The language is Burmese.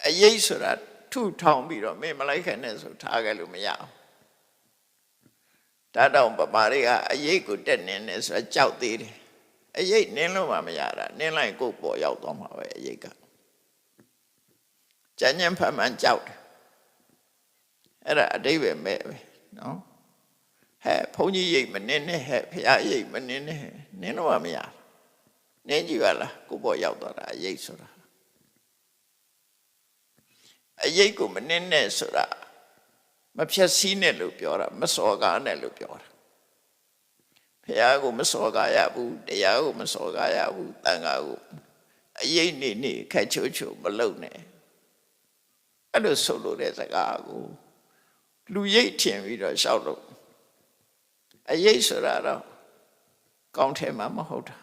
အရေးဆိုတာထုထောင်ပြီးတော့မင်းမလိုက်ခိုင်းနဲ့ဆိုထားခဲ့လို့မရအောင်ဒါတော့ပမာတွေကအရေးကိုတက်နေတယ်ဆိုတာကြောက်သေးတယ်အရေးနင်းလို့မှမရတာနင်းလိုက်ကိုယ်ပေါ်ရောက်သွားမှာပဲအရေးကကြမ်းကြမ်းဖန်ဖန်ကြောက်တယ်အဲ့ဒါအတိတ်ပဲမဲ့ပဲနော်ဟဲ့ဘုန်းကြီးရိတ်မနင်းနဲ့ဟဲ့ဖရာရိတ်မနင်းနဲ့နင်းလို့မှမရနင်းကြည့်ပါလားကိုယ်ပေါ်ရောက်သွားတာအရေးဆိုတာအရေးကိုမနင်းနဲ့ဆိုတာမဖြက်စီးနဲ့လို့ပြောတာမစော်ကားနဲ့လို့ပြောတာဖရာကိုမစော်ကားရဘူးတရားကိုမစော်ကားရဘူးတန်ခါကိုအရေးနေခက်ချိုးချိုးမလုပ်နဲ့အဲ့လိုဆိုလို့တဲ့စကားကိုလူရိတ်ထင်ပြီးတော့ရှောက်လို့အရေးဆိုတာတော့ကောင်းထဲမှာမဟုတ်တာ